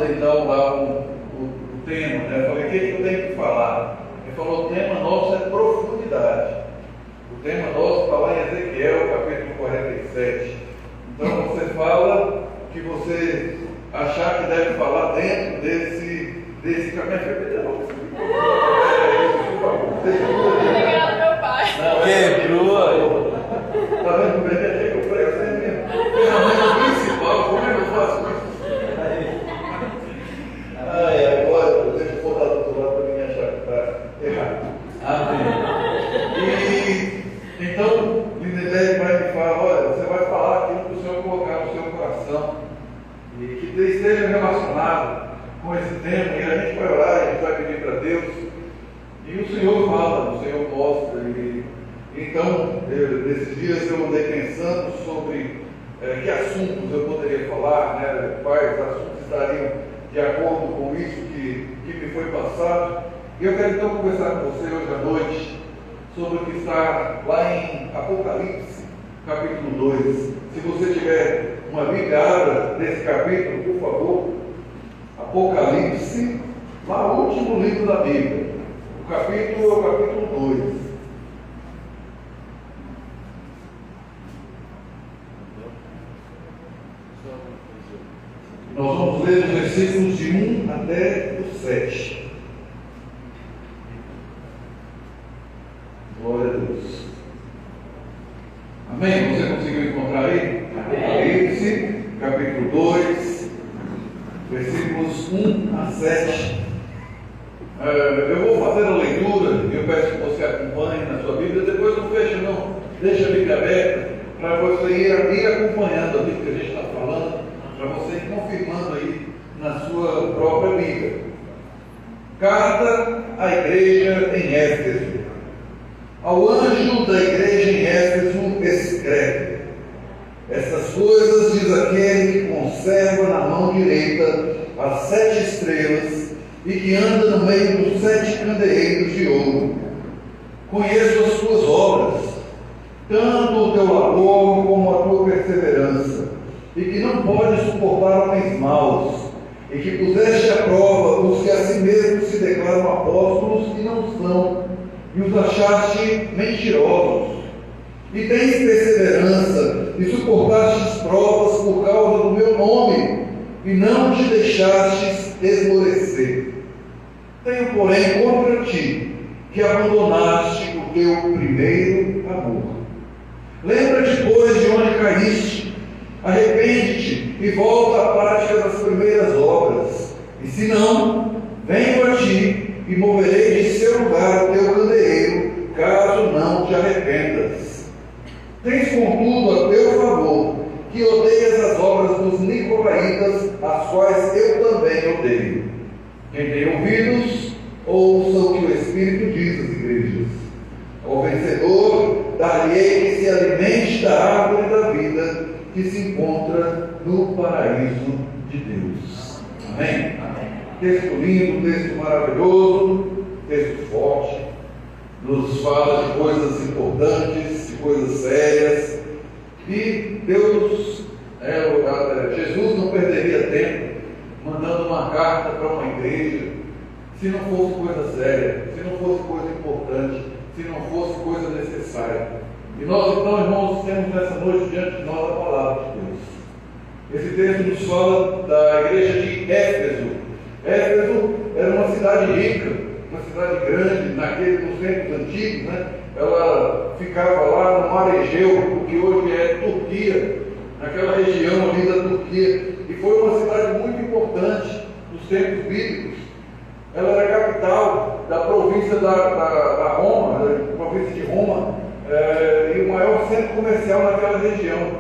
ele então lá o tema, né? Eu falei, o que eu tenho que falar? Ele falou, o tema nosso é profundidade. O tema nosso está lá em Ezequiel, capítulo 47. Então você fala que você achar que deve falar dentro desse caminho. Obrigado, meu pai. Quebrou. Está vendo como é que é que eu prego? Você mesmo. Ferramenta principal, como é que eu faço isso? Agora, deixa eu botar do outro lado para ninguém achar que está errado. Amém. E então, Lindenberg vai me falar, olha, você vai falar aquilo que o Senhor colocar no seu coração. E que esteja relacionado com esse tema. E a gente vai orar, a gente vai pedir para Deus. E o Senhor fala, o Senhor mostra. Então, nesses dias eu andei pensando sobre que assuntos eu poderia falar, né? Quais assuntos estariam de acordo com isso que me foi passado. E eu quero então conversar com você hoje à noite sobre o que está lá em Apocalipse, capítulo 2. Se você tiver uma Bíblia, abra nesse capítulo, por favor. Apocalipse, lá o último livro da Bíblia. O capítulo é o capítulo 2. Nós vamos ler os versículos de 1 até o 7. Glória a Deus. Amém? Você conseguiu encontrar aí? Apocalipse, capítulo 2, versículos 1 a 7. Eu vou fazer a leitura e eu peço que você acompanhe na sua Bíblia. Depois não fecha, não. Deixa a Bíblia aberta para você ir acompanhando aquilo que a gente está falando, para você ir confirmando aí na sua própria Bíblia. Carta à igreja em Éfeso. Ao anjo da igreja em Éfeso escreve: essas coisas diz aquele que conserva na mão direita as 7 estrelas e que anda no meio dos 7 candeeiros de ouro. Conheço as tuas obras, tanto o teu labor como a tua perseverança, e que não podes suportar homens maus, e que puseste à prova os que a si mesmos se declaram apóstolos e não são, e os achaste mentirosos. E tens perseverança, e suportastes provas por causa do meu nome, e não te deixastes esmorecer. Tenho, porém, contra ti, que abandonaste o teu primeiro amor. Lembra-te, pois, de onde caíste, arrepende-te e volta à prática das primeiras obras. E se não, venho a ti e moverei de seu lugar o teu candeeiro, caso não te arrependas. Tens, contudo, a teu favor, que odeias as obras dos nicolaítas, as quais eu também odeio. Quem tem ouvidos, ouça o que o Espírito diz às igrejas. Ao vencedor, dar-lhe-ei que se alimente da árvore da vida, que se encontra no paraíso de Deus. Amém? Amém. Texto lindo, texto maravilhoso, texto forte, nos fala de coisas importantes, de coisas sérias, e Deus, Jesus não perderia tempo mandando uma carta para uma igreja se não fosse coisa séria, se não fosse coisa importante, se não fosse coisa necessária. E nós então, irmãos, temos nessa noite diante de nós a palavra de Deus. Esse texto nos fala da igreja de Éfeso. Éfeso era uma cidade rica, uma cidade grande, nos tempos antigos, né? Ela ficava lá no mar Egeu, o que hoje é Turquia, naquela região ali da Turquia, e foi uma cidade muito importante nos tempos bíblicos. Ela era a capital da província da Roma, da província de Roma, e o maior centro comercial naquela região.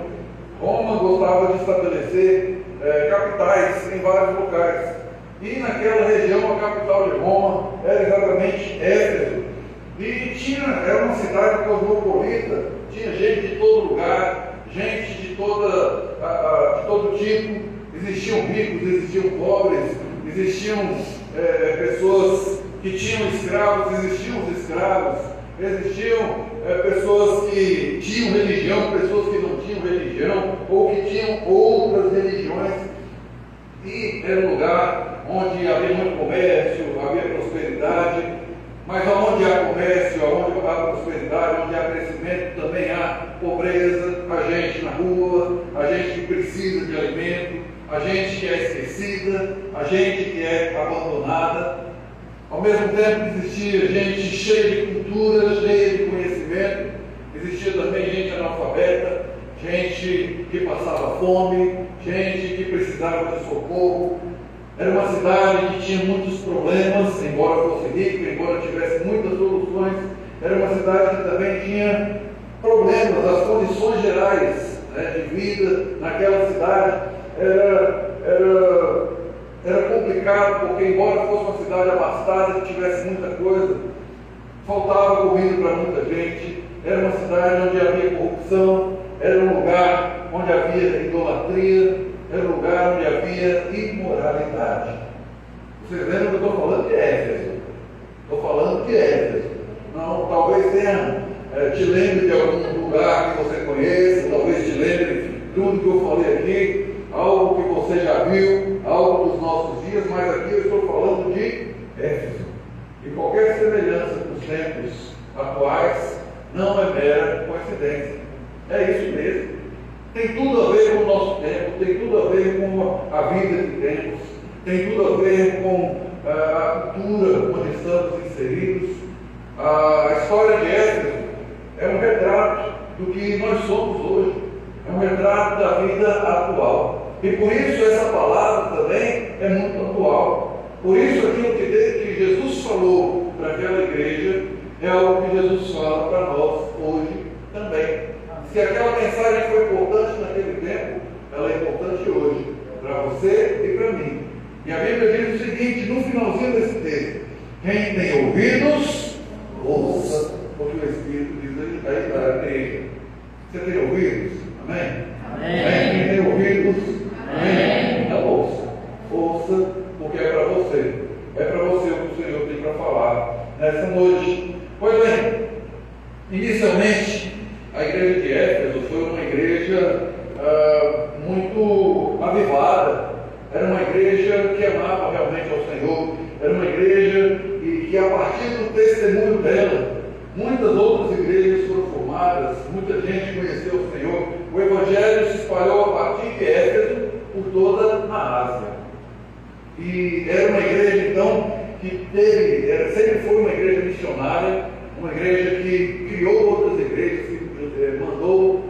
Roma gostava de estabelecer capitais em vários locais. E naquela região, a capital de Roma era exatamente Éfeso. E era uma cidade cosmopolita, tinha gente de todo lugar, gente de todo tipo. Existiam ricos, existiam pobres, existiam pessoas que tinham escravos, existiam os escravos, existiam pessoas que tinham religião, pessoas que não tinham religião, ou que tinham outras religiões. E era um lugar onde havia muito comércio, havia prosperidade, mas onde há comércio, onde há prosperidade, onde há crescimento, também há pobreza, a gente na rua, a gente que precisa de alimento, a gente que é esquecida, a gente que é abandonada. Ao mesmo tempo existia gente cheia de cultura, cheia de conhecimento, existia também gente analfabeta, gente que passava fome, gente que precisava de socorro. Era uma cidade que tinha muitos problemas, embora fosse rica, embora tivesse muitas soluções. Era uma cidade que também tinha problemas, as condições gerais, né, de vida naquela cidade era complicado, porque embora fosse uma cidade abastada, que tivesse muita coisa, faltava comida para muita gente. Era uma cidade onde havia corrupção, era um lugar onde havia idolatria, era um lugar onde havia imoralidade. Vocês lembram que eu estou falando de Éfeso? Estou falando de Éfeso. Não, talvez te lembre de algum lugar que você conheça, talvez te lembre de tudo que eu falei aqui, algo que você já viu, algo dos nossos dias, mas aqui eu estou falando de Éfeso. E qualquer semelhança com os tempos atuais não é mera coincidência. É isso mesmo. Tem tudo a ver com o nosso tempo, tem tudo a ver com a vida que temos, tem tudo a ver com a cultura onde estamos inseridos. A história de Éfeso é um retrato do que nós somos hoje, é um retrato da vida atual. E por isso essa palavra também é muito atual. Por isso aquilo que Jesus falou para aquela igreja é algo que Jesus fala para nós hoje também. Se aquela mensagem foi importante naquele tempo, ela é importante hoje, para você e para mim. E a Bíblia diz o seguinte, no finalzinho desse texto: quem tem ouvidos, ouça o que o Espírito diz aí para a igreja. Você tem ouvidos? Amém? Amém. Quem tem ouvidos? Amém. Então ouça. Ouça, porque é para você. É para você o que o Senhor tem para falar nessa noite. Pois bem, inicialmente, a igreja de Éfeso foi uma igreja muito avivada. Era uma igreja que amava realmente ao Senhor. Era uma igreja que a partir do testemunho dela, muitas outras igrejas foram formadas, muita gente conheceu o Senhor. O Evangelho se espalhou a partir de Éfeso por toda a Ásia. E era uma igreja, então, que sempre foi uma igreja missionária, uma igreja que criou outras igrejas, que mandou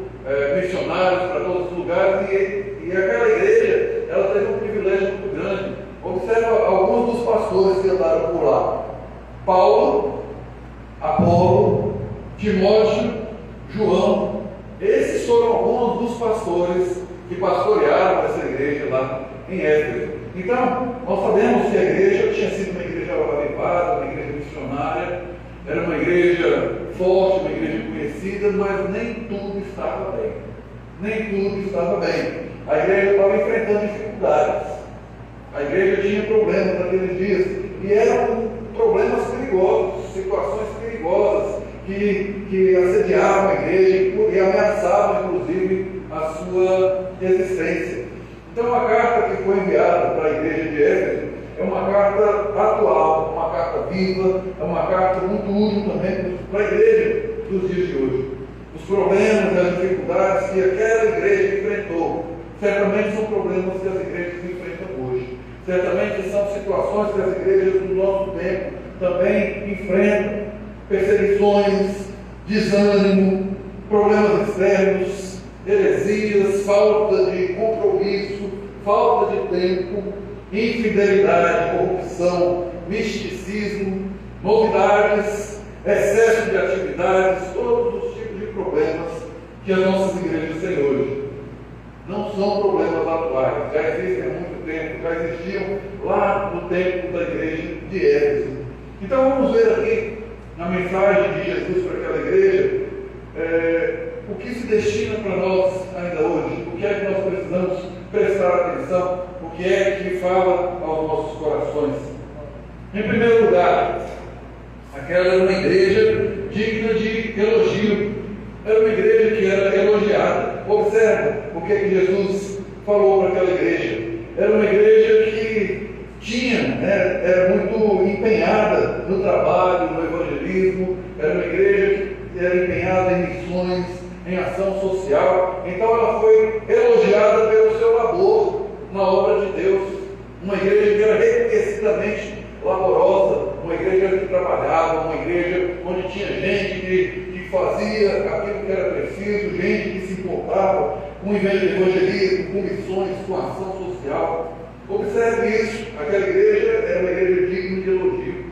missionários para todos os lugares, e aquela igreja, ela teve um privilégio muito grande. Observa alguns dos pastores que andaram por lá: Paulo, Apolo, Timóteo, João. Esses foram alguns dos pastores que pastorearam essa igreja lá em Éfeso. Então, nós sabemos que a igreja tinha sido uma igreja avivada, uma igreja missionária, era uma igreja forte, uma igreja conhecida, mas nem tudo estava bem. Nem tudo estava bem. A igreja estava enfrentando dificuldades. A igreja tinha problemas naqueles dias, e eram problemas perigosos, situações perigosas que assediavam a igreja e ameaçavam, inclusive, a sua existência. Então, a carta que foi enviada para a igreja de Éfeso é uma carta atual, uma carta viva, é uma carta muito útil também para a igreja dos dias de hoje. Os problemas e as dificuldades que aquela igreja enfrentou, certamente são problemas que as igrejas enfrentam hoje. Certamente são situações que as igrejas do nosso tempo também enfrentam: perseguições, desânimo, problemas externos, heresias, falta de compromisso, falta de tempo, infidelidade, corrupção, misticismo, novidades, excesso de atividades, todos os tipos de problemas que as nossas igrejas têm hoje. Não são problemas atuais, já existem há muito tempo, já existiam lá no tempo da igreja de Éfeso. Então vamos ver aqui, na mensagem de Jesus para aquela igreja, o que se destina para nós ainda hoje, o que é que nós precisamos prestar atenção, o que é que fala aos nossos corações. Em primeiro lugar, aquela era uma igreja digna de elogio, era uma igreja que era elogiada. Observa o que Jesus falou para aquela igreja. Era uma igreja que que tinha, né, era muito empenhada no trabalho, no evangelismo, era uma igreja que era empenhada em missões, em ação social. Então ela foi elogiada pelo seu labor na obra de Deus. Uma igreja que era reconhecidamente laborosa, uma igreja que trabalhava, uma igreja onde tinha gente que fazia aquilo que era preciso, gente que se importava com evangelismo, com missões, com ação social. Observe isso, aquela igreja era uma igreja digna de elogio.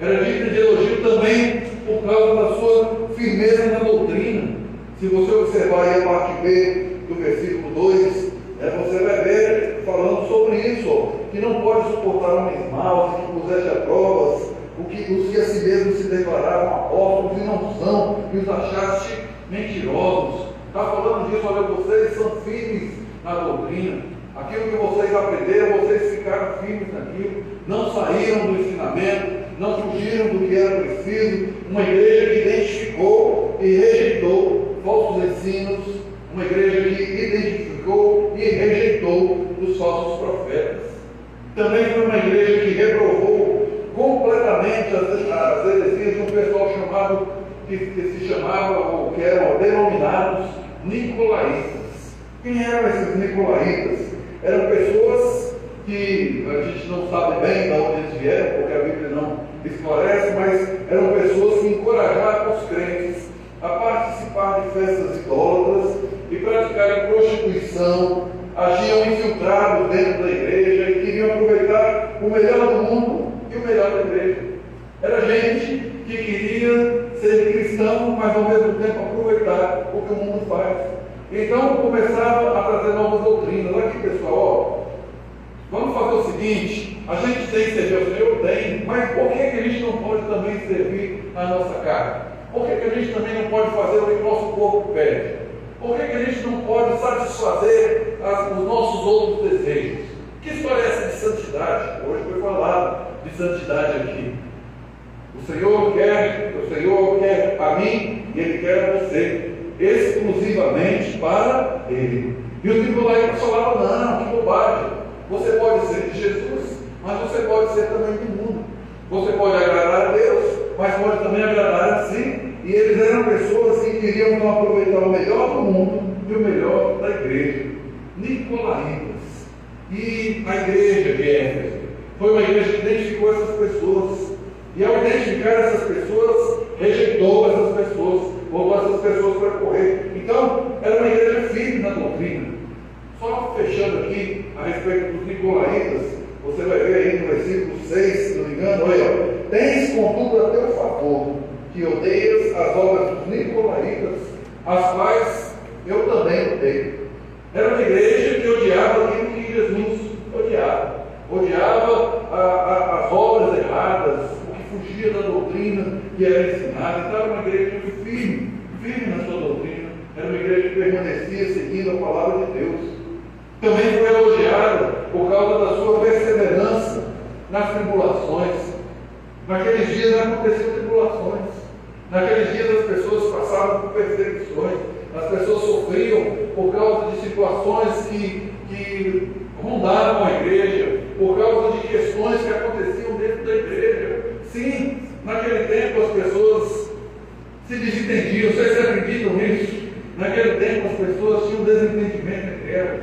Era digna de elogio também por causa da sua firmeza na doutrina. Se você observar aí a parte B do versículo 2, você vai ver falando sobre isso, ó, que não pode suportar homens maus, que pusesse a provas, os que a si mesmos se declaravam apóstolos e não são, e os achaste mentirosos. Está falando disso, olha, vocês são firmes na doutrina. Aquilo que vocês aprenderam, vocês ficaram firmes naquilo, não saíram do ensinamento, não fugiram do que era preciso. Uma igreja que identificou e rejeitou falsos ensinos, uma igreja que identificou e rejeitou os falsos profetas. Também foi uma igreja que reprovou completamente as heresias de um pessoal chamado, que se chamava, ou que eram denominados nicolaítas. Quem eram esses nicolaítas? Eram pessoas que a gente não sabe bem de onde eles vieram, porque a Bíblia não esclarece, mas eram pessoas que encorajavam os crentes a participar de festas idólatras e praticarem prostituição, agiam infiltrados dentro da igreja e queriam aproveitar o melhor do mundo e o melhor da igreja. Era gente que queria ser cristão, mas ao mesmo tempo aproveitar o que o mundo faz. Então começava a trazer novas doutrinas. Olha aqui, pessoal, ó, vamos fazer o seguinte: a gente tem que servir ao Senhor? Tem, mas por que a gente não pode também servir a nossa carne? Por que a gente também não pode fazer o que o nosso corpo pede? Por que a gente não pode satisfazer os nossos outros desejos? Que história é essa de santidade? Hoje foi falado de santidade aqui. O Senhor quer a mim e Ele quer a você, exclusivamente para Ele. E os nicolaítas falavam: não, que bobagem. Você pode ser de Jesus, mas você pode ser também do mundo. Você pode agradar a Deus, mas pode também agradar a si. E eles eram pessoas que queriam não aproveitar o melhor do mundo e o melhor da igreja. Nicolaítas. E a igreja de Éfeso foi uma igreja que identificou essas pessoas. E ao identificar essas pessoas, rejeitou essas pessoas, botou essas pessoas para correr. Então, era uma igreja firme na doutrina. Só fechando aqui a respeito dos nicolaítas, você vai ver aí no versículo 6, se não me engano, olha: tens contudo a teu favor, que odeias as obras dos nicolaítas, as quais eu também odeio. Era uma igreja que odiava aquilo que Jesus odiava. Odiava as obras erradas, o que fugia da doutrina que era ensinada. Então era uma igreja firme na sua doutrina. Era uma igreja que permanecia seguindo a palavra de Deus. Também foi elogiada por causa da sua perseverança nas tribulações. Naqueles dias aconteciam tribulações. Naqueles dias as pessoas passavam por perseguições. As pessoas sofriam por causa de situações que rondavam a igreja, por causa de questões que aconteciam dentro da igreja. Sim, naquele tempo as pessoas se desentendiam. Vocês acreditam nisso? Naquele tempo as pessoas tinham desentendimento entre elas.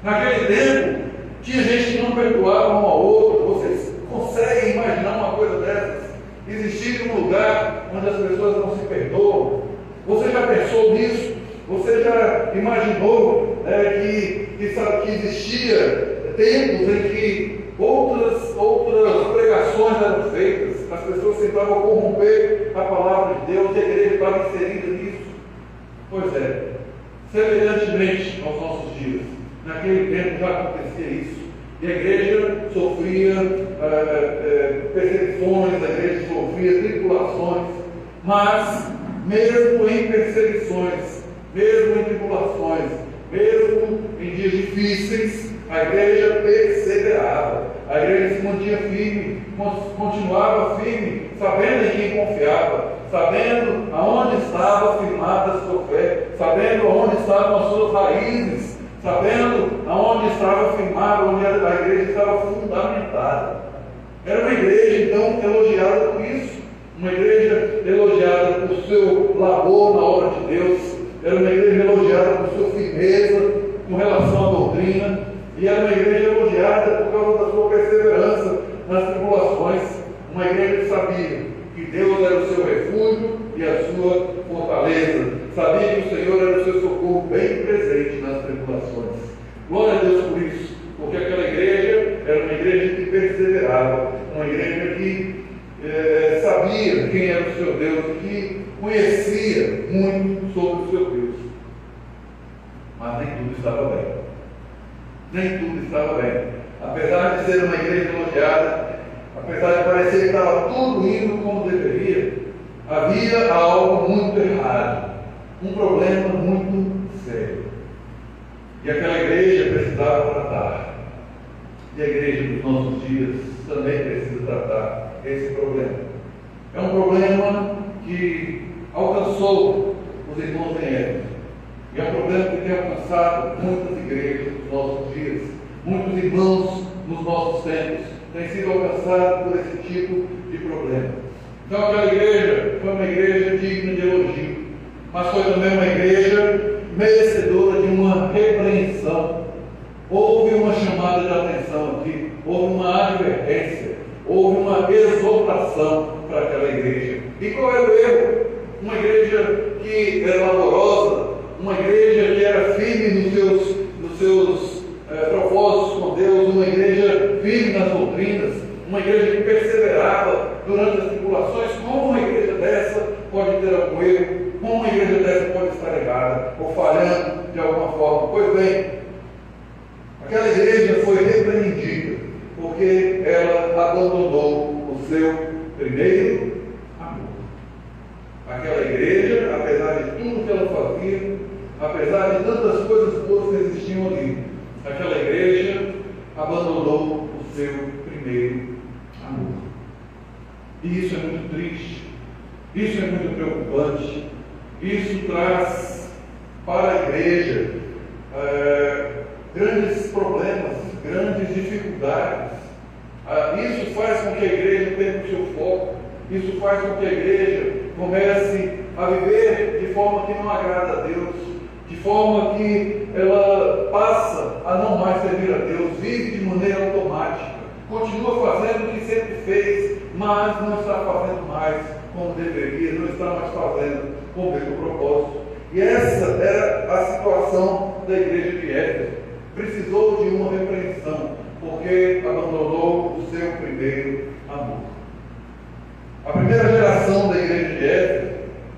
Naquele tempo tinha gente que não perdoava um ao outro. Vocês conseguem imaginar uma coisa dessas? Existir um lugar onde as pessoas não se perdoam? Você já pensou nisso? Você já imaginou que existia tempos em que outras pregações eram feitas, as pessoas tentavam corromper a palavra de Deus e a igreja estava inserida nisso? Pois é, semelhantemente aos nossos dias, naquele tempo já acontecia isso. E a igreja sofria perseguições, a igreja sofria tribulações, mas mesmo em perseguições, mesmo em tribulações, mesmo em dias difíceis, a igreja perseverava, a igreja se mantinha firme, continuava firme, sabendo em quem confiava, sabendo aonde estava firmada a sua fé, sabendo aonde estavam as suas raízes, sabendo aonde estava firmada, onde a igreja estava fundamentada. Era uma igreja, então, elogiada por isso, uma igreja elogiada por seu labor na obra de Deus, era uma igreja elogiada por sua firmeza com relação à doutrina, e era uma igreja elogiada por causa da sua perseverança nas tribulações, uma igreja que sabia que Deus era o seu refúgio e a sua fortaleza, sabia que o Senhor era o seu socorro bem presente nas tribulações. Glória a Deus por isso, porque aquela igreja era uma igreja que perseverava, uma igreja que sabia quem era o seu Deus, que conhecia muito sobre o seu Deus. Mas nem tudo estava bem. Nem tudo estava bem. Apesar de ser uma igreja elogiada, apesar de parecer que estava tudo indo como deveria, havia algo muito errado, um problema muito sério. E aquela igreja precisava tratar. E a igreja dos nossos dias também precisa tratar esse problema. É um problema que alcançou os irmãos em Éfeso. E é um problema que tem alcançado muitas igrejas nos nossos dias. Muitos irmãos nos nossos tempos têm sido alcançados por esse tipo de problema. Então aquela igreja foi uma igreja digna de elogio, mas foi também uma igreja merecedora de uma repreensão. Houve uma chamada de atenção aqui, houve uma advertência, houve uma exortação para aquela igreja. E qual era o erro? Uma igreja que era laborosa, uma igreja que era firme nos seus propósitos com Deus, uma igreja firme nas doutrinas, uma igreja que perseverava durante as tribulações. Como uma igreja dessa pode ter algum erro? Como uma igreja dessa pode estar errada ou falhando de alguma forma? Pois bem, aquela igreja foi repreendida porque ela abandonou o seu primeiro amor. Aquela igreja, apesar de tudo que ela fazia, apesar de tantas coisas boas que existiam ali, aquela igreja abandonou o seu primeiro amor. E isso é muito triste, isso é muito preocupante, isso traz para a igreja grandes problemas, grandes dificuldades. Isso faz com que a igreja perca o seu foco, isso faz com que a igreja comece a viver de forma que não agrada a Deus, de forma que ela passa a não mais servir a Deus, vive de maneira automática, continua fazendo o que sempre fez, mas não está fazendo mais como deveria, não está mais fazendo com o mesmo propósito. E essa era a situação da igreja de Éfeso. Precisou de uma repreensão, porque abandonou o seu primeiro amor. A primeira geração da igreja de Éfeso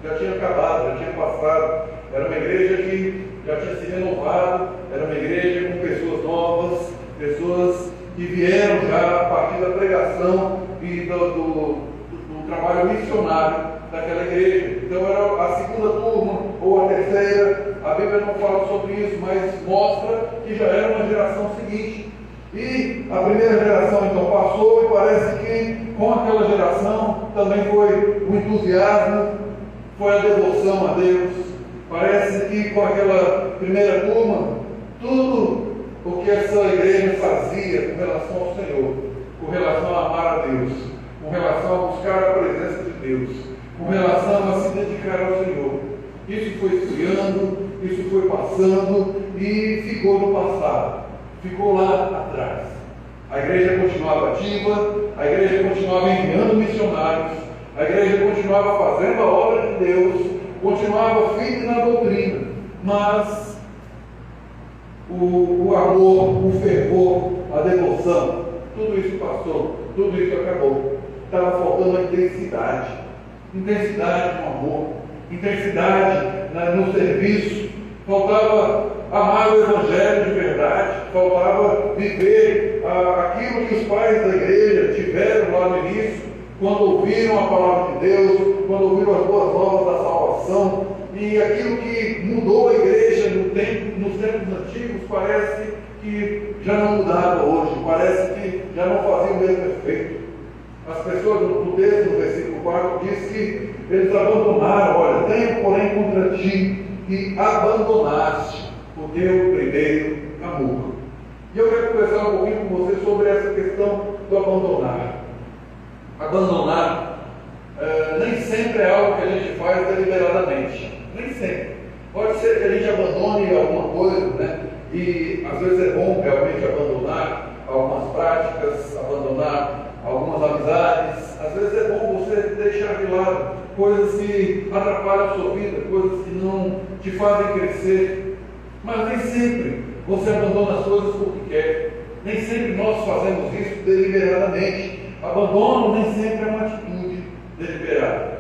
já tinha acabado, já tinha passado. Era uma igreja que já tinha se renovado, era uma igreja com pessoas novas, pessoas que vieram já a partir da pregação e do trabalho missionário daquela igreja. Então era a segunda turma ou a terceira, a Bíblia não fala sobre isso, mas mostra que já era uma geração seguinte. E a primeira geração então passou, e parece que com aquela geração também foi o entusiasmo, foi a devoção a Deus. Parece que com aquela primeira turma, tudo o que essa igreja fazia com relação ao Senhor, com relação a amar a Deus, com relação a buscar a presença de Deus, com relação a se dedicar ao Senhor, isso foi esfriando, isso foi passando e ficou no passado, ficou lá atrás. A igreja continuava ativa, a igreja continuava enviando missionários, a igreja continuava fazendo a obra de Deus, continuava firme na doutrina, mas o amor, o fervor, a devoção, tudo isso passou, tudo isso acabou. Estava faltando a intensidade no amor, intensidade no serviço, faltava amar o Evangelho de verdade, faltava viver aquilo que os pais da igreja tiveram lá no início, quando ouviram a palavra de Deus, quando ouviram as boas novas da salvação, e aquilo que mudou a igreja nos tempos antigos parece que já não mudava hoje, parece que já não fazia o mesmo efeito. As pessoas no texto, no versículo 4, diz que eles abandonaram. Olha, tenho porém contra ti que abandonaste o teu primeiro culpa. E eu quero conversar um pouquinho com você sobre essa questão do abandonar. Abandonar nem sempre é algo que a gente faz deliberadamente. Nem sempre. Pode ser que a gente abandone alguma coisa, né? E às vezes é bom realmente abandonar algumas práticas, abandonar algumas amizades. Às vezes é bom você deixar de lado coisas que atrapalham a sua vida, coisas que não te fazem crescer. Mas nem sempre você abandona as coisas porque quer. Nem sempre nós fazemos isso deliberadamente. Abandono nem sempre é uma atitude deliberada.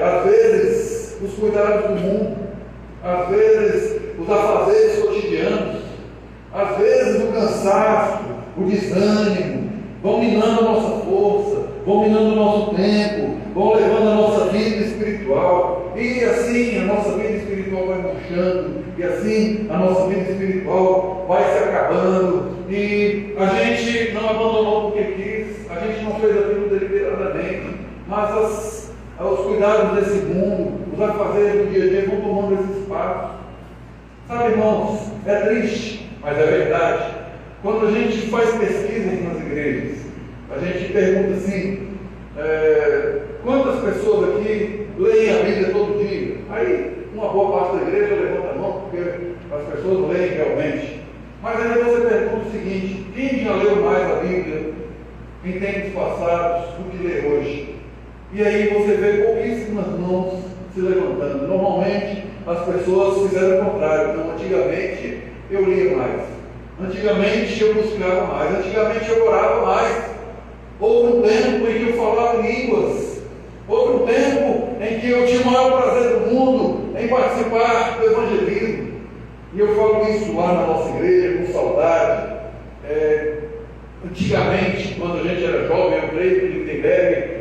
Às vezes, os cuidados do mundo, às vezes, os afazeres cotidianos, às vezes, o cansaço, o desânimo, vão minando a nossa força, vão minando o nosso tempo, vão levando a nossa vida espiritual. E assim a nossa vida espiritual vai murchando, e assim a nossa vida espiritual vai se acabando. E a gente não abandonou porque quis, a gente não fez aquilo deliberadamente, mas os cuidados desse mundo, os afazeres do dia a dia vão tomando esse espaço. Sabe, irmãos, é triste, mas é verdade. Quando a gente faz pesquisas nas igrejas, a gente pergunta assim, quantas pessoas aqui leem a Bíblia todo dia? Aí uma boa parte da igreja levanta a mão, porque as pessoas leem realmente. Mas aí você pergunta o seguinte: quem já leu mais a Bíblia em tempos passados do que lê hoje? E aí você vê pouquíssimas mãos se levantando. Normalmente as pessoas fizeram o contrário. Então, antigamente eu lia mais, antigamente eu buscava mais, antigamente eu orava mais. Houve um tempo em que eu falava línguas, houve um tempo em que eu tinha o maior prazer do mundo em participar do evangelismo. E eu falo isso lá na nossa igreja com saudade. Antigamente, quando a gente era jovem, eu creio que Lindenberg,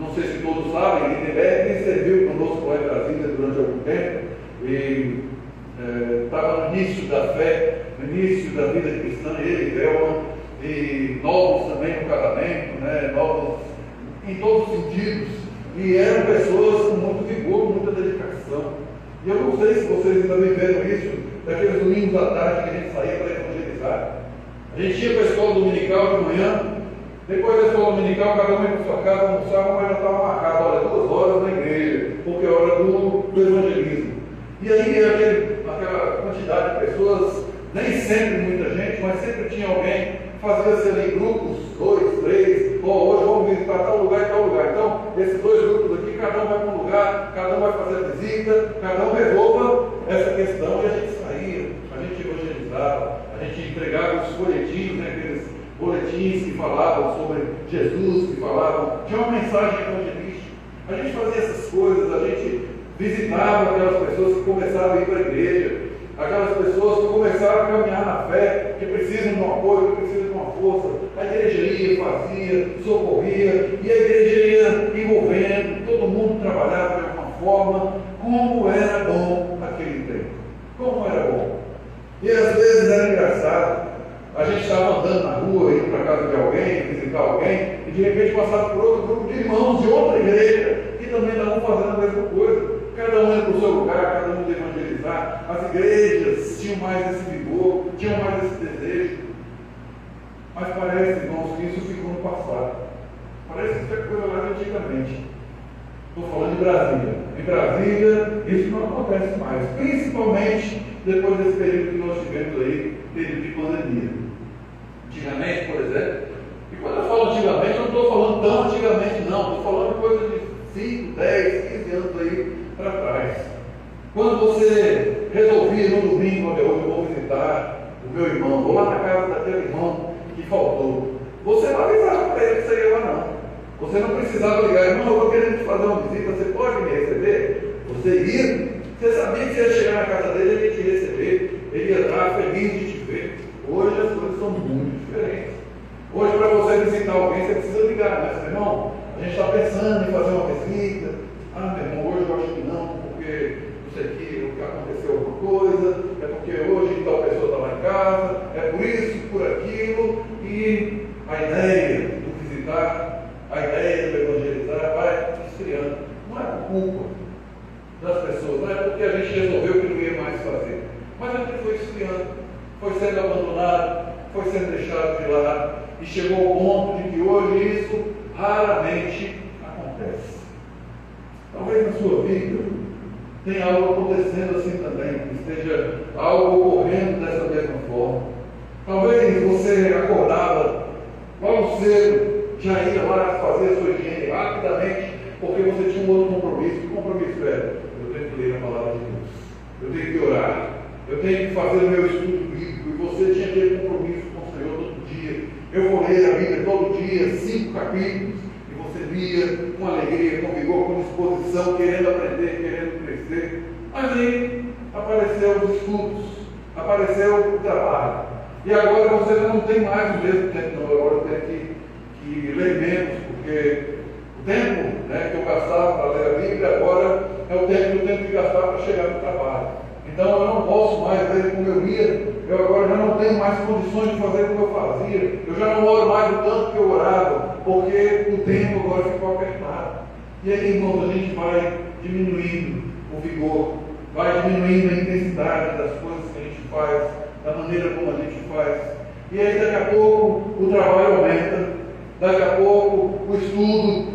não sei se todos sabem, Lindenberg serviu conosco lá em Brasília durante algum tempo e estava no início da fé, no início da vida cristã, ele e Velma, e novos também no casamento, né, novos em todos os sentidos, e eram pessoas com muito vigor, muita dedicação. E eu não sei se vocês ainda viveram isso, daqueles domingos à tarde que a gente saía para evangelizar. A gente ia para a escola dominical de manhã, depois da escola dominical, cada um ia para sua casa, almoçava, mas já estava marcado, olha, 2 horas na igreja, porque é hora do evangelismo. E aí aquela quantidade de pessoas, nem sempre muita gente, mas sempre tinha alguém, fazia-se ali grupos, 2, 3, hoje vamos visitar tal lugar e tal lugar. Então, esses 2 grupos aqui, cada um vai para um lugar, cada um vai fazer visita, cada um resolva essa questão, e a gente saía, a gente evangelizava, a gente entregava os folhetinhos, né, aqueles boletins que falavam sobre Jesus, que falavam, tinha uma mensagem evangelística. A gente fazia essas coisas, a gente visitava aquelas pessoas que começaram a ir para a igreja, aquelas pessoas que começaram a caminhar na fé, que precisam de um apoio, que precisam de uma força. A igreja ia, fazia, socorria, e a igreja ia envolvendo, todo mundo trabalhava de alguma forma. Como era bom aquele tempo, como era bom. E às vezes era engraçado, a gente estava andando na rua, indo para a casa de alguém, visitar alguém, e de repente passava por outro grupo de irmãos de outra igreja, que também estavam fazendo a mesma coisa. Cada um ia para o seu lugar, cada um ia evangelizar. As igrejas tinham mais esse vigor, tinham mais esse desejo. Mas parece, irmãos, que isso ficou no passado. Parece que isso é coisa lá de antigamente. Estou falando de Brasília. Em Brasília, isso não acontece mais. Principalmente depois desse período que nós tivemos aí, período de pandemia. Antigamente, por exemplo, e quando eu falo antigamente, eu não estou falando tão antigamente, não. Estou falando de coisa de 5, 10, 15 anos aí para trás. Quando você resolvia no domingo, onde eu vou visitar o meu irmão, vou lá na casa daquele irmão que faltou, você não avisava para ele que você ia lá, não. Você não precisava ligar, irmão, eu estou querendo te fazer uma visita, você pode me receber? Você ia, você sabia que você ia chegar na casa dele, ele ia te receber, ele ia estar feliz de te ver. Hoje as coisas são muito diferentes. Hoje, para você visitar alguém, você precisa ligar, né? Seu irmão, a gente está pensando em fazer uma visita. Ah, meu irmão, hoje eu acho que não, porque isso aqui, aconteceu alguma coisa, é porque hoje tal pessoa está lá em casa, é por isso, por aquilo, e a ideia do visitar, a ideia do evangelizar vai esfriando. Não é por culpa das pessoas, não é porque a gente resolveu que não ia mais fazer, mas a gente foi esfriando, foi sendo sendo abandonado, foi sendo deixado de lado, e chegou ao ponto de que hoje isso raramente acontece. Talvez na sua vida tenha algo acontecendo assim também, que esteja algo ocorrendo dessa mesma forma. Talvez você acordava logo cedo, já ia lá fazer a sua higiene rapidamente, porque você tinha um outro compromisso. Que compromisso era? Eu tenho que ler a palavra de Deus, eu tenho que orar, eu tenho que fazer o meu estudo bíblico, e você tinha aquele compromisso com o Senhor todo dia. Eu vou ler a Bíblia todo dia, 5 capítulos, e você lia com alegria, com vigor, com disposição, querendo aprender, querendo crescer. Mas aí apareceu os estudos, apareceu o trabalho, e agora você já não tem mais o mesmo tempo. Não, agora eu tenho que ler menos, porque o tempo, né, que eu gastava para ler a Bíblia, agora é o tempo que eu tenho que gastar para chegar no trabalho. Então eu não posso mais ler como eu ia, eu agora já não tenho mais condições de fazer como eu fazia, eu já não oro mais o tanto que eu orava, porque o tempo agora ficou apertado. E aí, irmãos, a gente vai diminuindo o vigor, vai diminuindo a intensidade das coisas que a gente faz, da maneira como a gente faz. E aí daqui a pouco o trabalho aumenta, daqui a pouco o estudo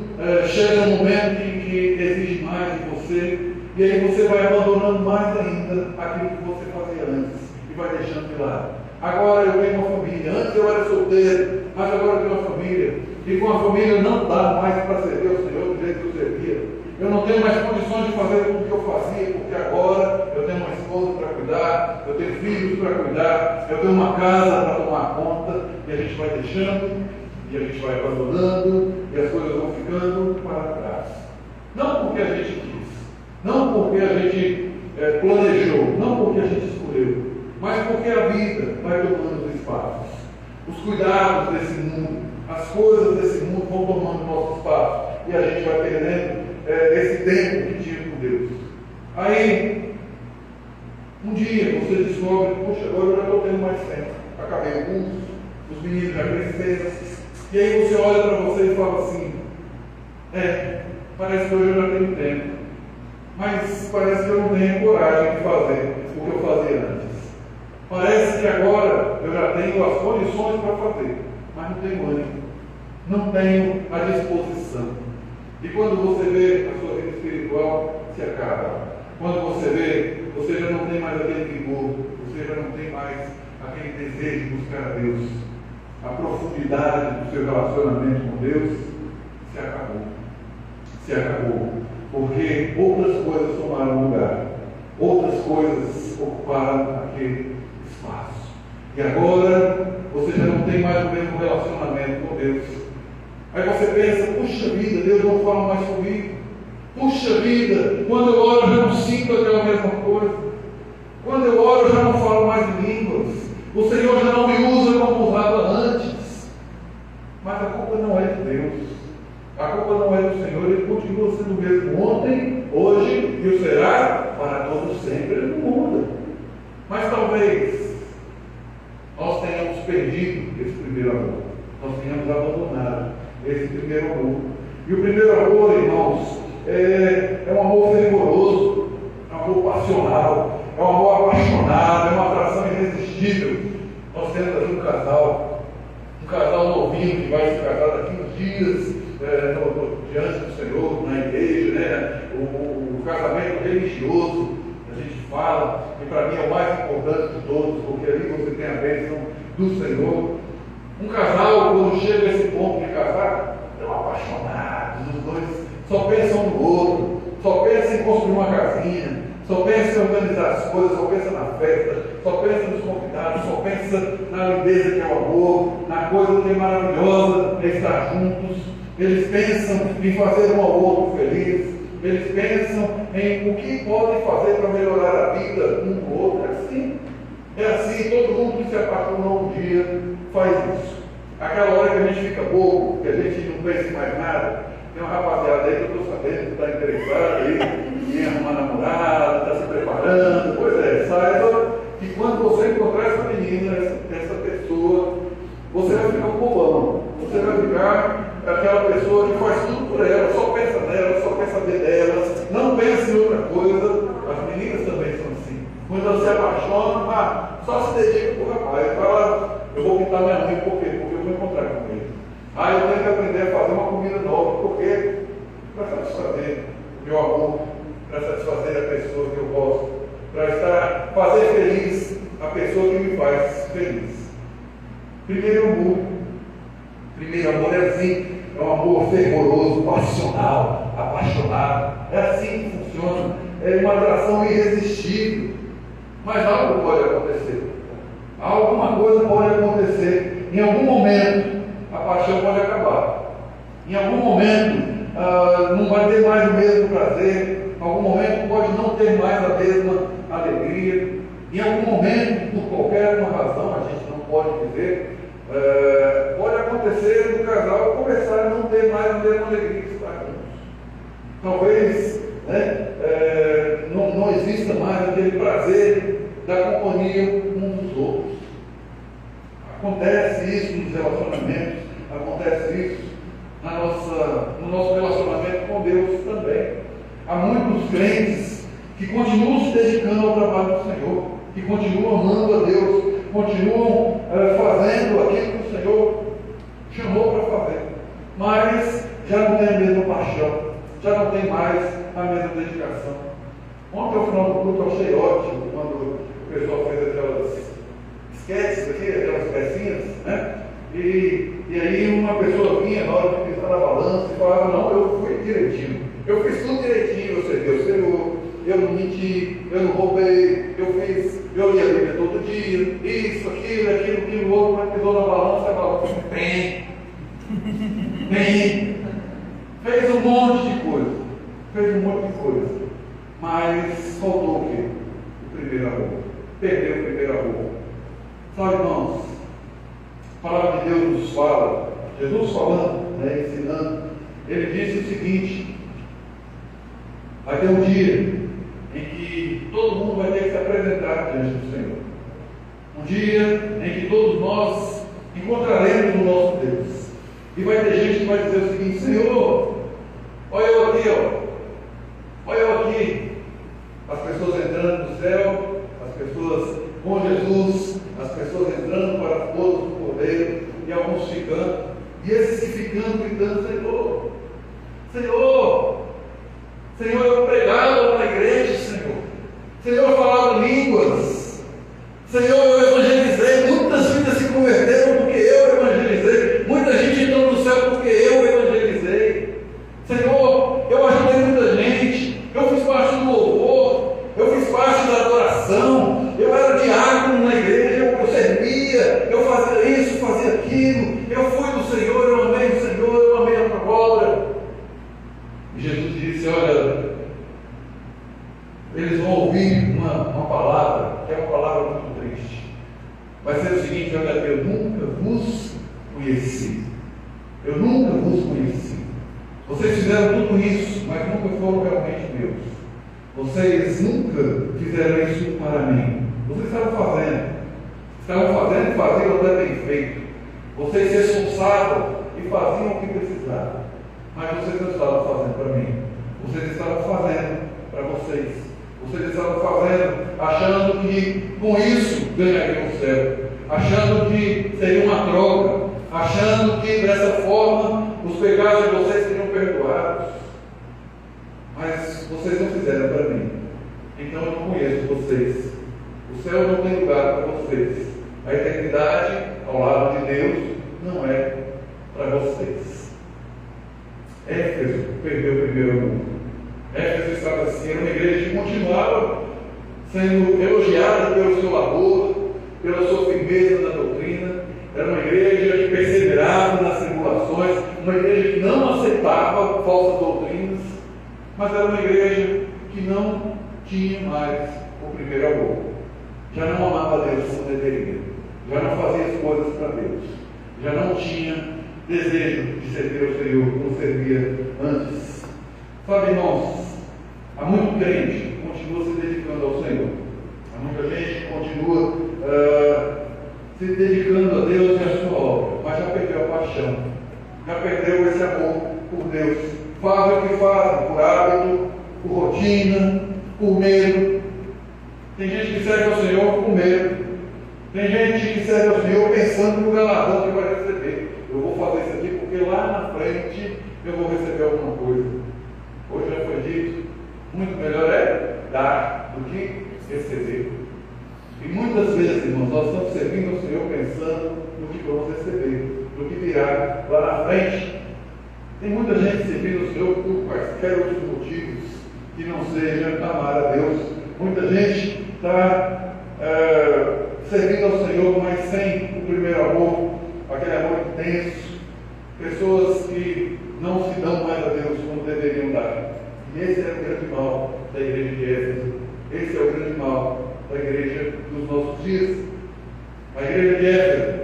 chega um momento em que exige mais de você, e aí você vai abandonando mais ainda aquilo que você fazia antes e vai deixando de lado. Agora eu tenho uma família, antes eu era solteiro, mas agora eu tenho uma família, e com a família não dá mais para servir ao Senhor do jeito que eu servia. Eu não tenho mais condições de fazer tudo o que eu fazia, porque agora eu tenho uma esposa para cuidar, eu tenho filhos para cuidar, eu tenho uma casa para tomar conta, e a gente vai deixando, e a gente vai abandonando, e as coisas vão ficando para trás. Não porque a gente quis, não porque a gente planejou, não porque a gente escolheu, mas porque a vida vai tomando os espaços. Os cuidados desse mundo, as coisas desse mundo vão tomando nosso espaço, e a gente vai perdendo esse tempo que tinha com Deus. Aí, um dia você descobre, puxa, agora eu já estou tendo mais tempo, acabei o curso, os meninos já cresceram, e aí você olha para você e fala assim, parece que hoje eu já tenho tempo, mas parece que eu não tenho coragem de fazer o que eu fazia antes. Parece que agora eu já tenho as condições para fazer, mas não tenho ânimo, não tenho a disposição. E quando você vê a sua vida espiritual se acaba, quando você vê, você já não tem mais aquele vigor, você já não tem mais aquele desejo de buscar a Deus, a profundidade do seu relacionamento com Deus se acabou. Se acabou, porque outras coisas tomaram lugar, outras coisas ocuparam aquele espaço. E agora você já não tem mais o mesmo relacionamento com Deus. Aí você pensa, puxa vida, Deus não fala mais comigo. Puxa vida, quando eu oro eu já não sinto aquela mesma coisa. Quando eu oro eu já não falo mais em línguas. O Senhor já não me usa como usava antes. Mas a culpa não é de Deus. A culpa não é do Senhor, Ele continua sendo o mesmo ontem, hoje e o será para todos sempre. Ele não muda. Mas talvez nós tenhamos perdido esse primeiro amor. Nós tenhamos abandonado esse primeiro amor. E o primeiro amor, irmãos, é um amor fervoroso, é um amor passional, é um amor apaixonado, é uma atração irresistível. Nós temos aqui um casal novinho que vai se casar daqui uns dias, diante do Senhor, na igreja, né? O casamento religioso, a gente fala, e para mim é o mais importante de todos, porque ali você tem a bênção do Senhor. Um casal, quando chega a esse ponto de casar, estão apaixonados, os dois só pensam no outro, só pensam em construir uma casinha, só pensam em organizar as coisas, só pensam na festa, só pensam nos convidados, só pensam na lindeza que é o amor, na coisa que é maravilhosa de estar juntos. Eles pensam em fazer um ao outro feliz, eles pensam em o que podem fazer para melhorar a vida um do outro. É assim, todo mundo que se apaixonou um dia faz isso. Aquela hora que a gente fica bobo, que a gente não pensa em mais nada, tem uma rapaziada aí que eu estou sabendo que está interessada aí, em arrumar namorada, está se preparando. Pois é, saiba que quando você encontrar essa menina, essa pessoa, você vai ficar um bobão. Você vai ficar aquela pessoa que faz tudo por ela, só pensa nela, só quer saber dela, não pensa em outra coisa. As meninas também são assim. Quando elas se apaixonam, só se dedica para o Aí fala, eu vou pintar minha unha, por quê? Porque eu vou encontrar com ele. Ah, eu tenho que aprender a fazer uma comida nova, por quê? Para satisfazer o meu amor, para satisfazer a pessoa que eu gosto, para fazer feliz a pessoa que me faz feliz. Primeiro amor é assim, é um amor fervoroso, passional, apaixonado. É assim que funciona, é uma atração irresistível. Mas algo pode acontecer, alguma coisa pode acontecer. Em algum momento a paixão pode acabar, em algum momento não vai ter mais o mesmo prazer, em algum momento pode não ter mais a mesma alegria, em algum momento, por qualquer uma razão, a gente não pode dizer, pode acontecer do casal começar a não ter mais a mesma alegria que está juntos. Talvez não exista mais aquele prazer da companhia uns dos outros. Acontece isso nos relacionamentos, acontece isso no nosso relacionamento com Deus também. Há muitos crentes que continuam se dedicando ao trabalho do Senhor, que continuam amando a Deus, continuam fazendo aquilo que o Senhor chamou para fazer, mas já não tem a mesma paixão, já não tem mais a mesma dedicação. Ontem, ao final do culto, eu achei ótimo quando o pessoal fez aquelas esquetes aqui, aquelas pecinhas, né? E aí uma pessoa vinha na hora de pisar na balança e falava, não, eu fui direitinho, eu fiz tudo direitinho, você deu, Senhor, eu não menti, eu não roubei, eu li a Bíblia todo dia, isso, aquilo, outro, mas pisou na balança, a balança, bem, fez um monte de coisa, mas faltou o quê? O primeiro amor, perdeu o primeiro amor. Sabe, irmãos, a palavra de Deus nos fala, Jesus falando, ensinando, ele disse o seguinte: vai ter um dia em que todo mundo vai ter que se apresentar diante do Senhor. Um dia em que todos nós encontraremos o nosso Deus. E vai ter gente que vai dizer o seguinte: Senhor, olha eu aqui, olha eu aqui. As pessoas entrando no céu, as pessoas com Jesus, as pessoas entrando para as bodas do Cordeiro, e alguns ficando, e esses que ficando gritando: Senhor, Senhor, Senhor, eu pregava na igreja, Senhor, eu falava línguas, Senhor, eu evangelizei, muitas vidas se converteram porque eu evangelizei, muita gente entrou no céu porque eu evangelizei, Senhor, eu ajudei muita gente, eu fiz parte do louvor, eu fiz parte da adoração, eu era diácono na igreja, eu servia, eu fazia isso, fazia aquilo, eu fui do Senhor, eu amei o Senhor, eu amei a tua obra. E Jesus disse: olha, eles vão ouvir uma palavra, que é uma palavra muito triste. Vai ser o seguinte: olha, eu nunca vos conheci. Eu nunca vos conheci. Vocês fizeram tudo isso, mas nunca foram realmente meus. Vocês nunca fizeram isso para mim. Vocês estavam fazendo e faziam até bem feito. Vocês se esforçavam e faziam o que precisavam, mas vocês não estavam fazendo para mim. Vocês estavam fazendo para vocês. Vocês estavam fazendo achando que com isso ganhariam o céu, achando que seria uma troca, achando que dessa forma os pecados de vocês seriam perdoados. Mas vocês não fizeram para mim, então eu não conheço vocês. O céu não tem lugar para vocês. A eternidade ao lado de Deus não é para vocês. Éfeso perdeu o primeiro amor. Éfeso estava assim, era uma igreja que continuava sendo elogiada pelo seu labor, pela sua firmeza na doutrina. Era uma igreja que perseverava nas tribulações, uma igreja que não aceitava falsas doutrinas, mas era uma igreja que não tinha mais o primeiro amor. Já não amava Deus como deveria, já não fazia as coisas para Deus, já não tinha desejo de servir ao Senhor como servia antes. Sabe, irmãos, há muito crente que continua se dedicando ao Senhor, há muita gente que continua se dedicando a Deus e à sua obra, mas já perdeu a paixão, já perdeu esse amor por Deus. Fazem o que fazem, por hábito, por rotina, por medo. Tem gente que serve ao Senhor com medo. Tem gente que serve ao Senhor pensando no galardão que vai receber. Eu vou fazer isso aqui porque lá na frente eu vou receber alguma coisa. Hoje já foi dito, muito melhor é dar do que receber. E muitas vezes, irmãos, nós estamos servindo ao Senhor pensando no que vamos receber, no que virá lá na frente. Tem muita gente servindo ao Senhor por quaisquer outros motivos que não seja amar a Deus. Muita gente está servindo ao Senhor, mas sem o primeiro amor, aquele amor intenso. Pessoas que não se dão mais a Deus como deveriam dar. E esse é o grande mal da igreja de Éfeso. Esse é o grande mal da igreja dos nossos dias. A igreja de Éfeso,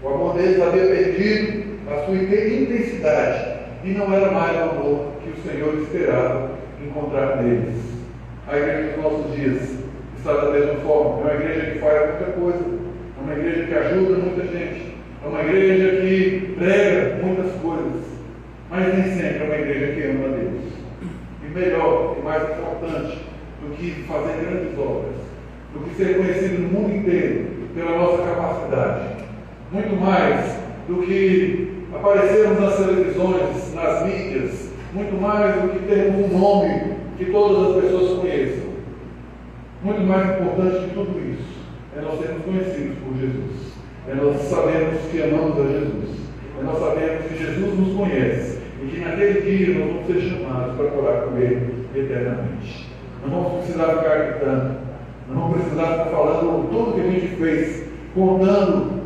o amor deles havia perdido a sua intensidade e não era mais o amor que o Senhor esperava encontrar neles. A igreja dos nossos dias está da mesma forma. É uma igreja que faz muita coisa, é uma igreja que ajuda muita gente, é uma igreja que prega muitas coisas, mas nem sempre é uma igreja que ama a Deus. E melhor e mais importante do que fazer grandes obras, do que ser conhecido no mundo inteiro pela nossa capacidade, muito mais do que aparecermos nas televisões, nas mídias, muito mais do que termos um nome que todas as pessoas conheçam. Muito mais importante que tudo isso é nós sermos conhecidos por Jesus, é nós sabermos que amamos a Jesus, é nós sabermos que Jesus nos conhece e que naquele dia nós vamos ser chamados para morar com Ele eternamente. Não vamos precisar ficar gritando, não vamos precisar ficar falando tudo que a gente fez, contando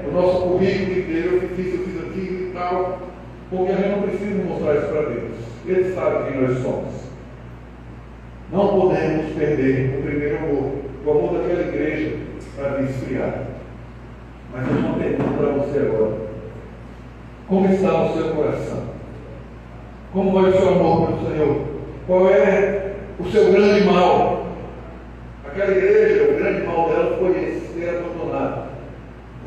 o nosso currículo inteiro, eu fiz aquilo e tal, porque a gente não precisa mostrar isso para Deus. Ele sabe quem nós somos. Não podemos perder o primeiro amor, o amor daquela igreja para me esfriar. Mas eu não pergunto para você agora: como está o seu coração? Como vai o seu amor pelo Senhor? Qual é o seu grande mal? Aquela igreja, o grande mal dela foi esse, ter abandonado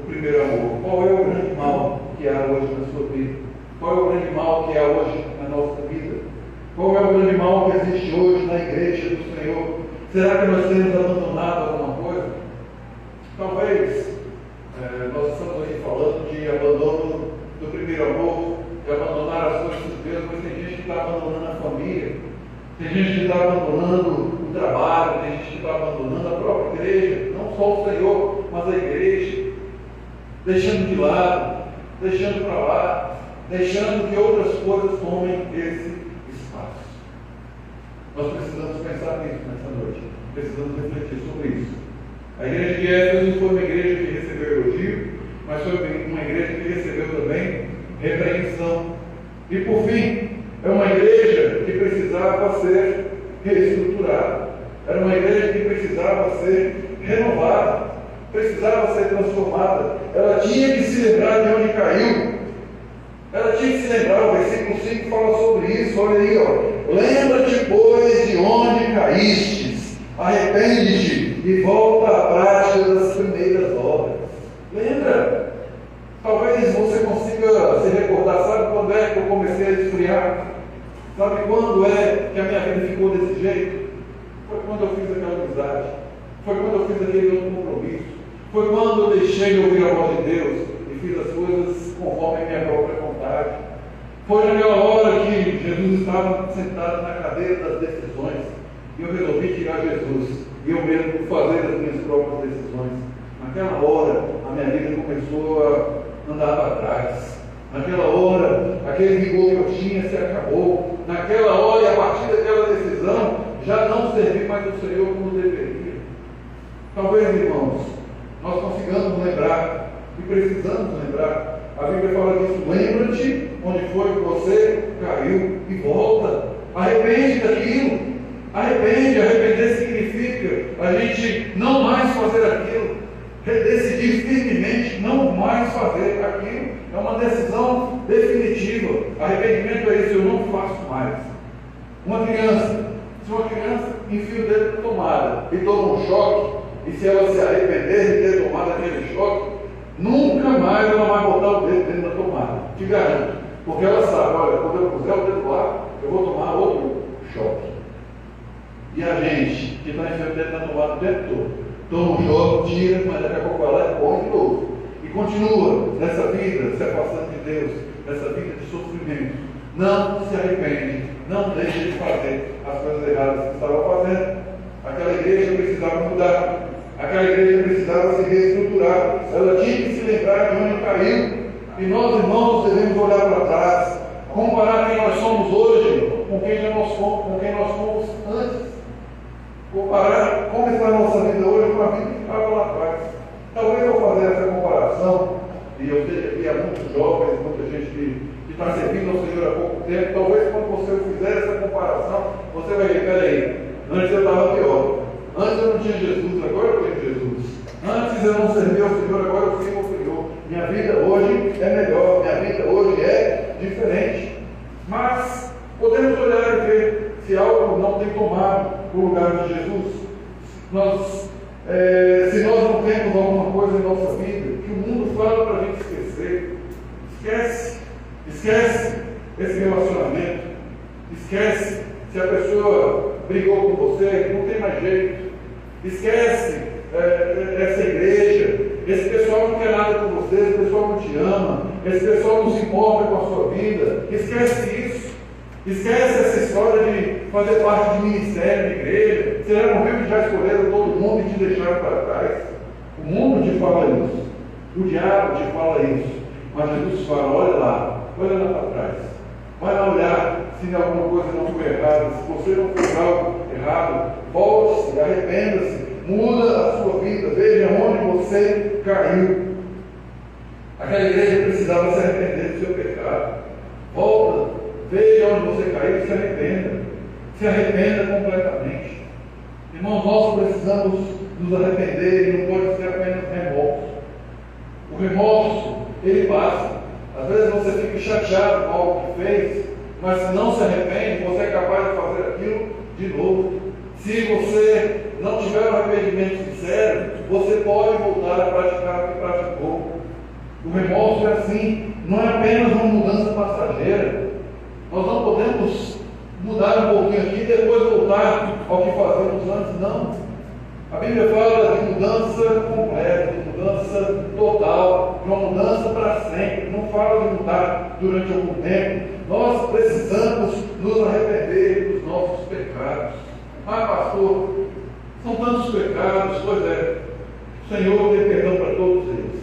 o primeiro amor. Qual é o grande mal que há hoje na sua vida? Qual é o grande mal que há hoje na nossa vida? Qual é o grande mal que existe hoje na igreja do Senhor? Será que nós temos abandonado alguma coisa? Talvez nós estamos aqui falando de abandono do primeiro amor, de abandonar as coisas de Deus, mas tem gente que está abandonando a família, tem gente que está abandonando o trabalho, tem gente que está abandonando a própria igreja, não só o Senhor, mas a igreja, deixando de lado, deixando para lá, deixando que outras coisas tomem esse espaço. Nós precisamos pensar nisso nessa noite, precisamos refletir sobre isso. A igreja de Éfeso foi uma igreja que recebeu elogio, mas foi uma igreja que recebeu também repreensão. E por fim, é uma igreja que precisava ser reestruturada, era uma igreja que precisava ser renovada, precisava ser transformada. Ela tinha que se lembrar de onde caiu, ela tinha que se lembrar. O versículo 5 fala sobre isso. Olha aí, lembra-te, pois, de onde caístes, arrepende-te e volta à prática das primeiras obras. Lembra? Talvez você consiga se recordar. Sabe quando é que eu comecei a esfriar? Sabe quando é que a minha vida ficou desse jeito? Foi quando eu fiz aquela amizade, foi quando eu fiz aquele outro compromisso, foi quando eu deixei de ouvir a voz de Deus e fiz as coisas conforme a minha própria vontade. Foi naquela hora que Jesus estava sentado na cadeira das decisões e eu resolvi tirar Jesus e eu mesmo fazer as minhas próprias decisões. Naquela hora a minha vida começou a andar para trás. Naquela hora aquele vigor que eu tinha se acabou. Naquela hora e a partir daquela decisão já não servi mais ao Senhor como deveria. Talvez, irmãos, nós consigamos lembrar e precisamos lembrar. A Bíblia fala disso: lembra-te onde foi que você caiu e volta. Arrepende daquilo. Arrepender significa a gente não mais fazer aquilo, decidir firmemente não mais fazer aquilo. É uma decisão definitiva. Arrependimento é isso: eu não faço mais. Se uma criança enfia o dedo na tomada e toma um choque, e se ela se arrepender de ter tomado aquele choque, nunca mais ela vai botar o dedo dentro da tomada, te garanto, porque ela sabe: olha, quando eu puser o dedo lá, eu vou tomar outro choque. E a gente que está enfiando o dedo na tomada o tempo todo, toma um jogo, tira, mas daqui a pouco vai lá e põe de novo. E continua nessa vida, se afastando de Deus, nessa vida de sofrimento. Não se arrepende, não deixe de fazer as coisas erradas que estava fazendo. Aquela igreja precisava mudar, aquela igreja precisava se reestruturar, ela tinha que se lembrar de onde caiu. E nós, irmãos, devemos olhar para trás, comparar quem nós somos hoje com quem nós fomos antes. Comparar como está a nossa vida hoje com a vida que estava lá atrás. Talvez eu fazer essa comparação, e eu sei que aqui há muitos jovens, muita gente que está servindo ao Senhor há pouco tempo. Talvez quando você fizer essa comparação, você vai ver, peraí, antes eu estava pior. Antes eu não tinha Jesus, agora eu tenho Jesus. Antes eu não servia ao Senhor, agora eu sirvo ao Senhor. Minha vida hoje é melhor, minha vida hoje é diferente. Mas podemos olhar e ver se algo não tem tomado o lugar de Jesus. Se nós não temos alguma coisa em nossa vida que o mundo fala para a gente esquecer, esquece esse relacionamento, esquece se a pessoa brigou com você, não tem mais jeito, esquece essa igreja, esse pessoal não quer nada com você, esse pessoal não te ama, esse pessoal não se importa com a sua vida, esquece isso. Esquece essa história de fazer parte de ministério, de igreja. Será morreu que já escolheram todo mundo e te deixaram para trás? O mundo te fala isso. O diabo te fala isso. Mas Jesus fala, olha lá para trás. Vai lá olhar se alguma coisa não foi errada. Se você não fez algo errado, volte-se, arrependa-se, muda a sua vida, veja onde você caiu. Aquela igreja precisava se arrepender do seu pecado. Volta. Veja onde você caiu e se arrependa. Se arrependa completamente. Irmãos, nós precisamos nos arrepender e não pode ser apenas remorso. O remorso, ele passa. Às vezes você fica chateado com algo que fez, mas se não se arrepende, você é capaz de fazer aquilo de novo. Se você não tiver um arrependimento sincero, você pode voltar a praticar o que praticou. O remorso é assim, não é apenas uma mudança passageira. Nós não podemos mudar um pouquinho aqui e depois voltar ao que fazíamos antes, não. A Bíblia fala de mudança completa, de mudança total, de uma mudança para sempre. Não fala de mudar durante algum tempo. Nós precisamos nos arrepender dos nossos pecados. Mas, pastor, são tantos pecados. Pois é, o Senhor tem perdão para todos eles.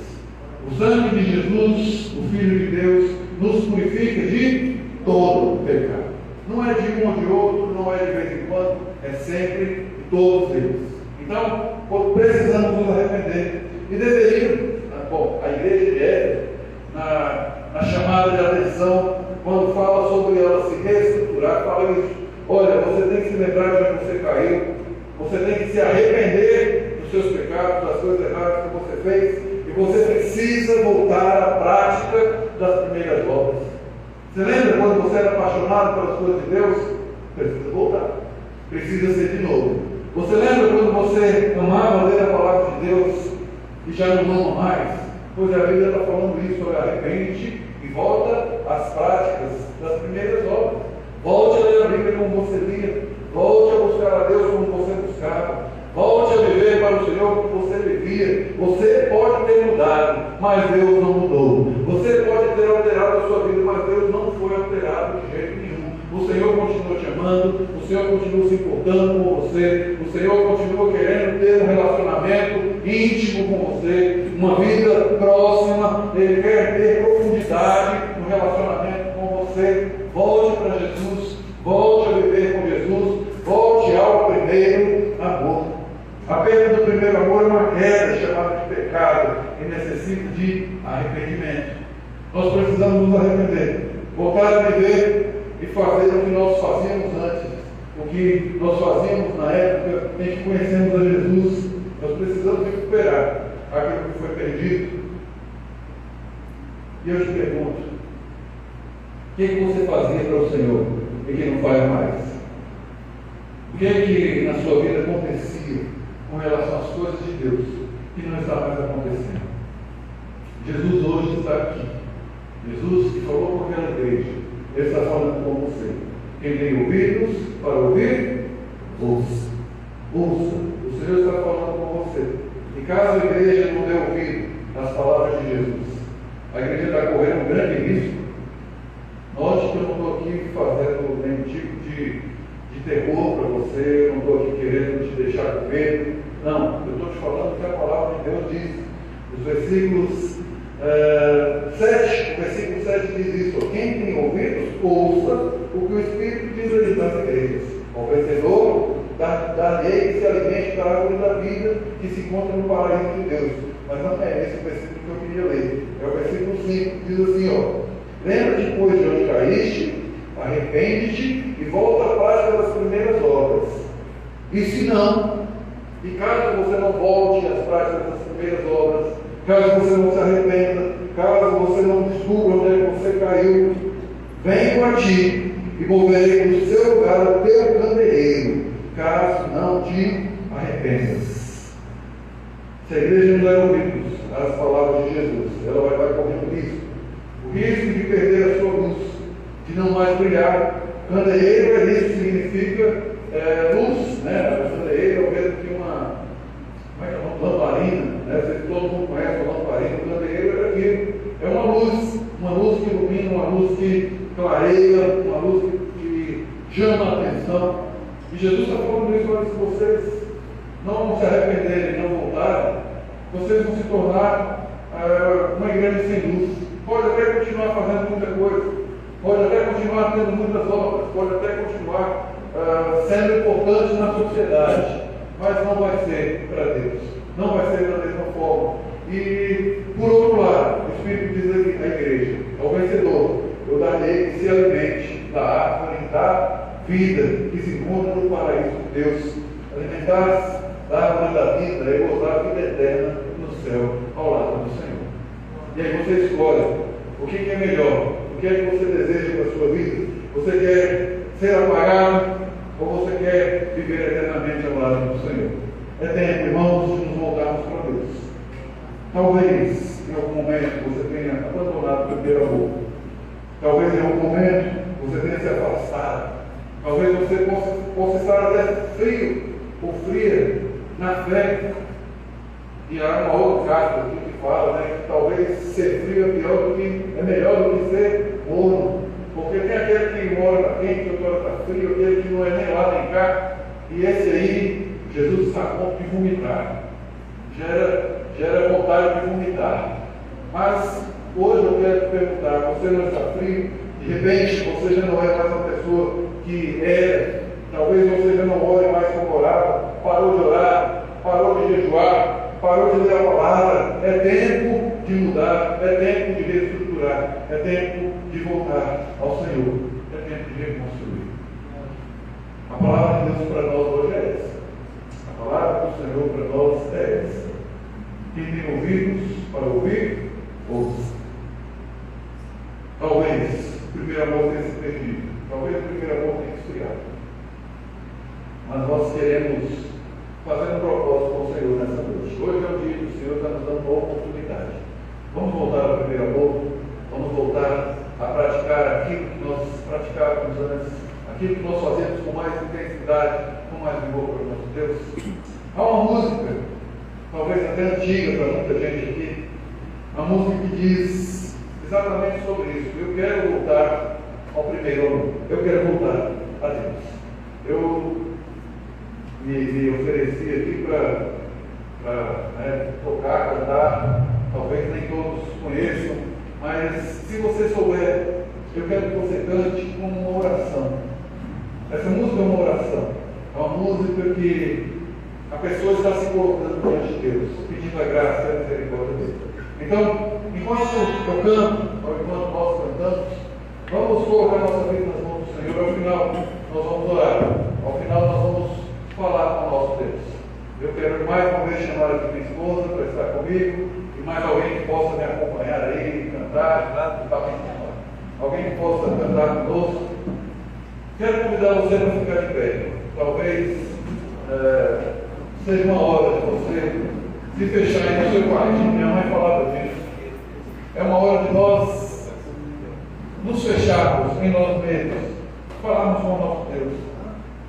O sangue de Jesus, o Filho de Deus, nos purifica de todo o pecado. Não é de um ou de outro, não é de vez em quando, é sempre de todos eles. Então, precisamos nos arrepender. E deveríamos, a igreja de Éfeso, na chamada de atenção, quando fala sobre ela se reestruturar, fala isso. Olha, você tem que se lembrar de onde você caiu, você tem que se arrepender dos seus pecados, das coisas erradas que você fez, e você precisa voltar à prática das primeiras obras. Você lembra quando você era apaixonado pelas coisas de Deus? Precisa voltar. Precisa ser de novo. Você lembra quando você amava ler a palavra de Deus e já não ama mais? Pois a Bíblia está falando isso. Olha, arrepende e volta às práticas das primeiras obras. Volte a ler a Bíblia como você lia. Volte a buscar a Deus como você buscava. Volte a viver para o Senhor como você vivia. Você pode ter mudado, mas Deus não mudou. Você pode ter alterado a sua vida, mas Deus não foi alterado de jeito nenhum. O Senhor continua te amando, o Senhor continua se importando com você, o Senhor continua querendo ter um relacionamento íntimo com você, uma vida próxima. Ele quer ter profundidade no relacionamento com você. Volte para Jesus, volte a viver com Jesus, volte ao primeiro amor. A perda do primeiro amor é uma queda chamada de pecado e necessita de arrependimento. Nós precisamos nos arrepender, voltar a viver e fazer o que nós fazíamos antes, o que nós fazíamos na época em que conhecemos a Jesus. Nós precisamos recuperar aquilo que foi perdido. E eu te pergunto, o que você fazia para o Senhor e que não faz mais? O que na sua vida acontecia com relação às coisas de Deus que não está mais acontecendo? Jesus hoje está aqui. Jesus que falou com aquela igreja, Ele está falando com você. Quem tem ouvidos para ouvir, ouça. Ouça. O Senhor está falando com você. caso a igreja não dê ouvido às palavras de Jesus, a igreja está correndo um grande risco. Note que eu não estou aqui fazendo nenhum tipo de terror para você, eu não estou aqui querendo te deixar com medo. Não, eu estou te falando o que a palavra de Deus diz. Os versículos 7, o versículo 7 diz isso: quem tem ouvidos, ouça o que o Espírito diz às igrejas. Ao vencedor, da-lhe que se alimente da árvore da vida que se encontra no paraíso de Deus. Mas não é esse o versículo que eu queria ler. É o versículo 5, que diz assim: lembra-te, pois, de onde caíste, arrepende-te e volta à prática das primeiras obras. E se não, e caso você não volte às práticas das primeiras obras, caso você não se arrependa, caso você não descubra onde é que você caiu, venho a ti e moverei do seu lugar o teu candeeiro, caso não te arrependas. Se a igreja não der ouvidos às palavras de Jesus, ela vai correndo risco. O risco de perder a sua luz, de não mais brilhar. Candeeiro é isso, significa luz, né? O candeeiro é o mesmo que uma lamparina, né? Todo mundo conhece a lamparina. O candeeiro é aquilo, é uma luz que ilumina, uma luz que clareia, uma luz que chama a atenção. E Jesus está falando isso: olha, se vocês não se arrependerem, não voltarem, vocês vão se tornar uma igreja sem luz. Pode até continuar fazendo muita coisa, pode até continuar tendo muitas obras, pode até continuar sendo importante na sociedade, mas não vai ser para Deus, não vai ser da mesma forma. E, por outro lado, o Espírito diz à igreja, ao vencedor: eu darei que se alimente da árvore da vida que se encontra no paraíso de Deus. Alimentar-se da árvore da vida e gozar a vida eterna no céu, ao lado do Senhor. E aí você escolhe o que é melhor, o que é que você deseja para a sua vida. Você quer ser apagado ou você quer viver eternamente ao lado do Senhor? É tempo, irmãos, de nos voltarmos para Deus. Talvez em algum momento você tenha abandonado o primeiro amor. Talvez em algum momento você tenha se afastado. Talvez você possa estar até frio ou fria na fé. E há uma outra carta aqui que fala, né, que talvez ser frio é melhor do que ser morno. Porque tem aquele que mora está quente, outro está frio, aquele que não é nem lá nem cá. E esse aí, Jesus está a ponto de vomitar. Gera vontade de vomitar. Mas hoje eu quero te perguntar: você não está frio? De repente você já não é mais uma pessoa que era. Talvez você já não ore mais como orava, parou de orar, parou de jejuar, parou de ler a palavra. É tempo de mudar, é tempo de reestruturar, é tempo de voltar ao Senhor, é tempo de reconstruir. A palavra de Deus para nós hoje é essa. A palavra do Senhor para nós é essa. Quem tem ouvidos para ouvir, ouça. Talvez o primeiro amor tenha se perdido, talvez o primeiro amor tenha esfriado. Mas nós queremos fazer um propósito com o Senhor nessa noite. Hoje é o dia que o Senhor está nos dando uma oportunidade. Vamos voltar ao primeiro amor, vamos voltar a praticar aquilo que nós praticávamos antes, aquilo que nós fazemos com mais intensidade, com mais vigor para o nosso Deus. Há uma música, talvez até antiga para muita gente aqui, uma música que diz exatamente sobre isso: eu quero voltar ao primeiro amor, eu quero voltar a Deus. Eu me ofereci aqui para tocar, cantar. Talvez nem todos conheçam, mas se você souber, eu quero que você cante como uma oração. Essa música é uma oração, é uma música que a pessoa está se colocando diante de Deus, pedindo a graça e a misericórdia dele. Então, enquanto eu canto, ou enquanto nós cantamos, vamos colocar nossa vida nas mãos do Senhor. Ao final nós vamos orar, ao final nós vamos falar com o nosso Deus. Eu quero mais uma vez chamar aqui minha esposa para estar comigo, e mais alguém que possa me acompanhar aí, cantar, alguém que possa cantar conosco. Quero convidar você para ficar de pé. Talvez seja uma hora de você se fechar aí no seu quarto. Minha mãe falava disso. É uma hora de nós nos fecharmos em nós mesmos, falarmos com o nosso Deus.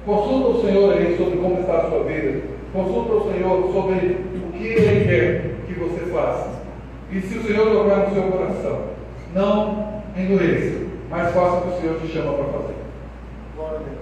Consulta o Senhor aí sobre como está a sua vida. Consulta o Senhor sobre o que Ele quer que você faça. E se o Senhor tocar no seu coração, não endureça, mas faça o que o Senhor te chama para fazer. Glória a Deus.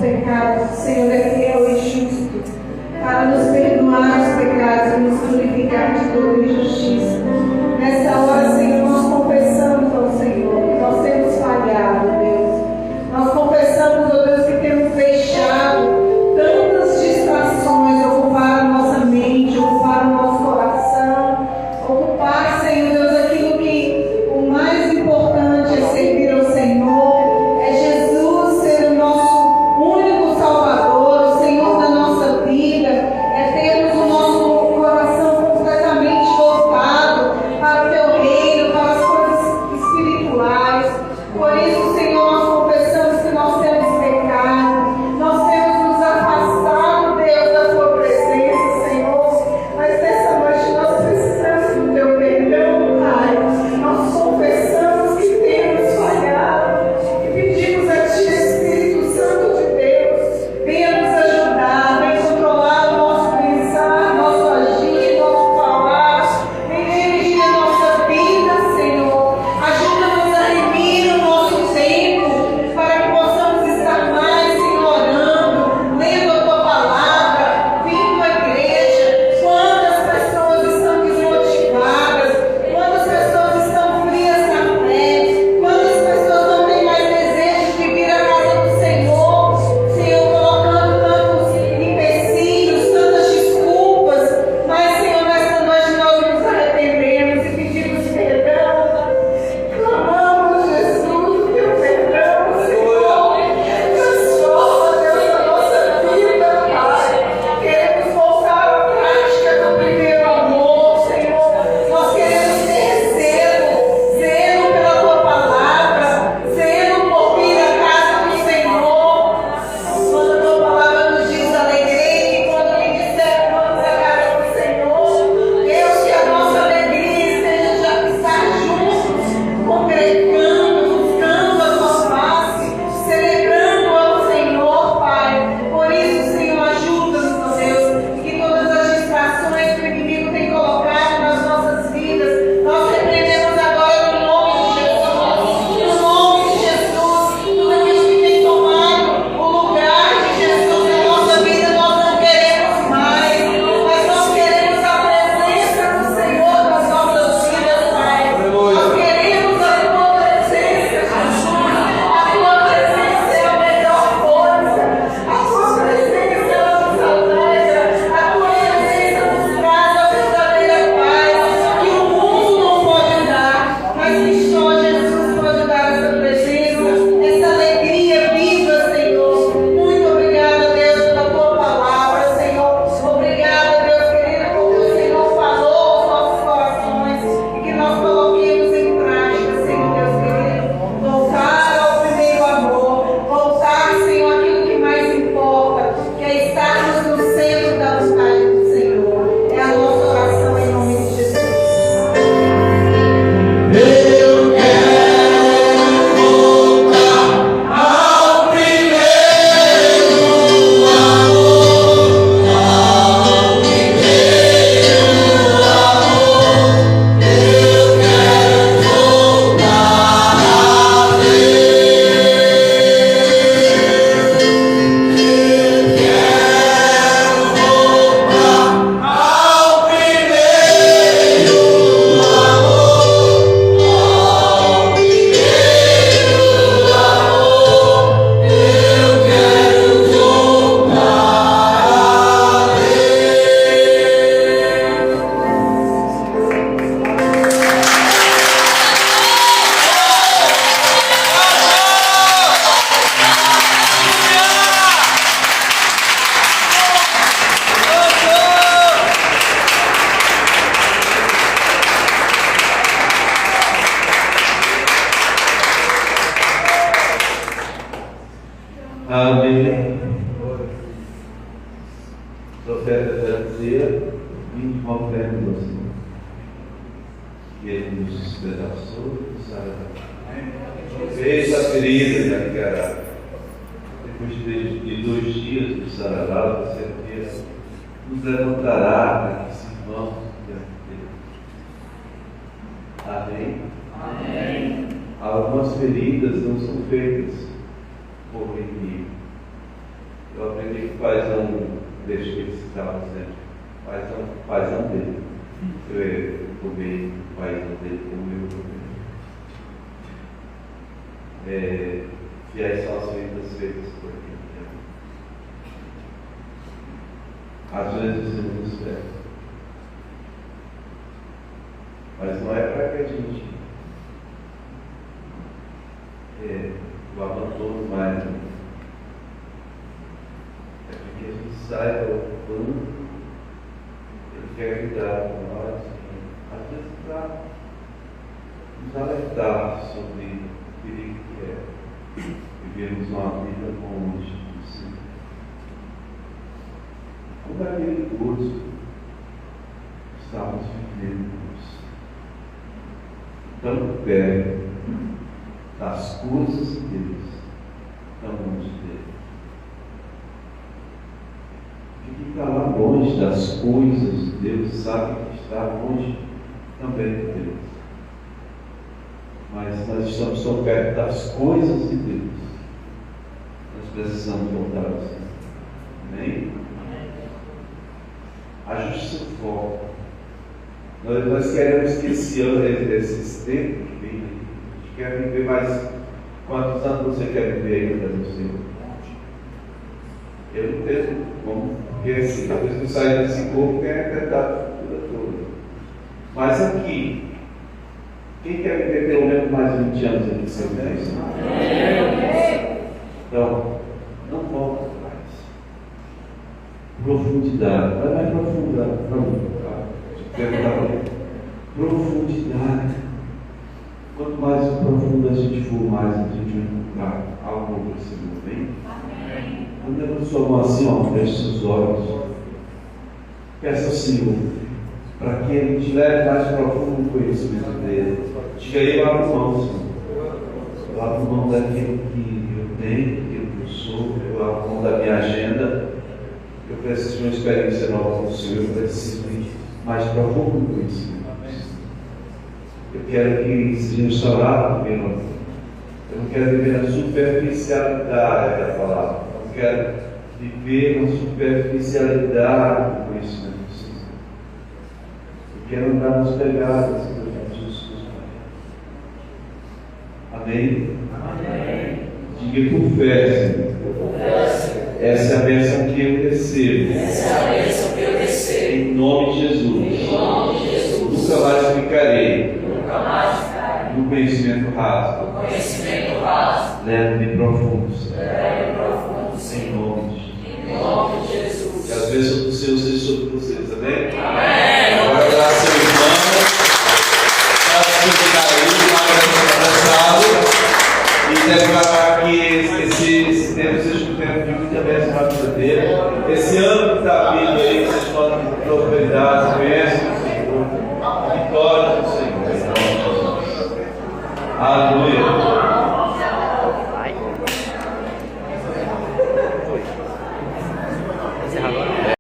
pecados, o Senhor é fiel e justo para nos perdoar os pecados e nos purificar de toda injustiça. Nessa hora, Senhor, nós confessamos ao Senhor que nós temos falhado, Deus. Nós confessamos, ó Deus, que temos deixado tantas distrações ocupar a nossa mente, ocupar o nosso coração, ocupar, Senhor Deus, aquilo que o mais importante é servir ao Senhor, é Jesus ser o nosso único Salvador, o Senhor da nossa vida, é termos o nosso coração completamente voltado para o Teu reino, para as coisas espirituais. Por isso, Senhor, nós confessamos que nós temos pecado, nós temos nos afastado, Deus, da Tua presença, Senhor, mas nessa noite nós precisamos do Teu perdão, Pai. Nós confessamos que temos falhado e pedimos a Ti, Espírito Santo de Deus, venha nos ajudar, venha controlar o nosso pensar, nosso agir, nosso falar, venha dirigir a nossa vida, Senhor. Ajuda-nos a remir o nosso tempo para que possamos estar mais, Senhor, orando, lendo a Tua palavra, vindo à igreja. Quantas pessoas estão desmotivadas, quantas pessoas estão frias na fé, quantas pessoas não têm mais desejo de vir à casa do Senhor, Senhor, colocando tantos empecilhos, tantas desculpas, mas, Senhor, nesta noite nós nos arrependemos e pedimos perdão. Clamamos, Jesus, o Teu perdão, Senhor. Transforma, Deus, a nossa vida, Pai. Queremos voltar à prática do primeiro amor, Senhor. Nós queremos ter zelo pela Tua palavra, zelo por vir à casa do Senhor. Quando a Tua palavra nos diz alegrei, quando me disser vamos à casa do Senhor, Deus, que a nossa alegria esteja já estar juntos, congregando, buscando a Tua face, celebrando ao Senhor, Pai. Por isso, Senhor, ajuda-nos, ó Deus, que todas as distrações que o inimigo tem colocado nas nossas vidas, nós repreendemos agora no nome de Jesus. No nome de Jesus, tudo aquilo que tem tomado o lugar de Jesus na nossa vida, nós não queremos mais, mas nós queremos a presença do Senhor nas nossas vidas, Pai. Nós queremos a Tua presença, Jesus. A Tua presença é a melhor coisa. A Tua presença nos alegra. A Tua presença nos traz a verdadeira paz que o mundo não pode dar, mas que só Jesus pode dar essa presença, essa alegria viva, Senhor. Muito obrigada, Deus, pela Tua palavra, Senhor. Obrigada, Deus querido, porque o Senhor falou aos nossos corações e que nós coloquemos em prática, Senhor, Deus querido. Voltar ao primeiro amor, voltar, Senhor, aquilo que mais importa, que é estarmos no centro da vontade do Senhor. É a nossa oração em nome de Jesus. Eu quero voltar ao primeiro amor, ao primeiro amor. Eu quero voltar a ver. Eu quero voltar ao primeiro amor, ao primeiro amor. Eu quero voltar a Amém. O profeta já dizia: vinde com fé no Senhor. E ele nos despedaçou e nos sarou. Fez a ferida da cara. Depois de 2 dias do sarará, com certeza, nos levantará para que sirvamos diante dele. Amém? Amém. Algumas feridas não são feitas por inimigo. paizão deixa que ele estava dizendo, paizão dele. Eu comer o paizão dele como eu. Fiéis são as vidas feitas por mim. Às vezes eu não espero. Mas não é para que a gente o abandono mais. É porque a gente saiba o quanto Ele quer cuidar de nós. Às vezes para nos alertar sobre o perigo que é vivermos uma vida longe do Senhor. Como é perigoso estamos vivendo isso. Tão perto das coisas de Deus, tão longe dele. Quem está lá longe das coisas de Deus sabe que está longe também de Deus. Mas nós estamos tão perto das coisas de Deus. Nós precisamos voltar ao Senhor. Amém? Ajuste seu foco. Nós queremos que esse ano, esses tempos, a gente quer viver mais. Quantos anos você quer viver ainda no Senhor? Eu não tenho como, porque assim, talvez não saia desse corpo tenha afetado a vida toda. Mas aqui, quem quer viver pelo menos mais 20 anos aqui, você tem isso? Então, não volta atrás. Profundidade. Vai mais profundidade. Profundidade. Quanto mais profundo a gente for, mais a gente vai encontrar algo para se mover. Quando levanta sua mão assim, feche seus olhos. Peça ao Senhor para que Ele te leve mais profundo no conhecimento dele. Diga aí, eu abro mão, Senhor. Eu abro mão daquilo que eu tenho, daquilo que eu sou, eu abro mão da minha agenda. Eu preciso de uma experiência nova com o Senhor, eu preciso de mais profundo no conhecimento. Eu quero que seja restaurado, meu irmão. Eu não quero viver na superficialidade da palavra. Eu não quero viver na superficialidade do conhecimento do Senhor. Eu quero andar nas pegadas do Jesus. Amém? Amém. Diga por fé, Senhor. Essa é a bênção que eu recebo. Em nome de Jesus. Nunca mais ficarei no conhecimento raso. Leve-me profundo. Em nome de Jesus. Que as bênçãos do Senhor sejam sobre vocês. Amém? Agora dá seu irmão. Faça seu carinho, e declarar que esse tempo seja um tempo de muita bênção na vida dele. Esse ano que está vindo aí, que seja um ano de prosperidade, bênção do Senhor, vitória do Senhor. Aleluia.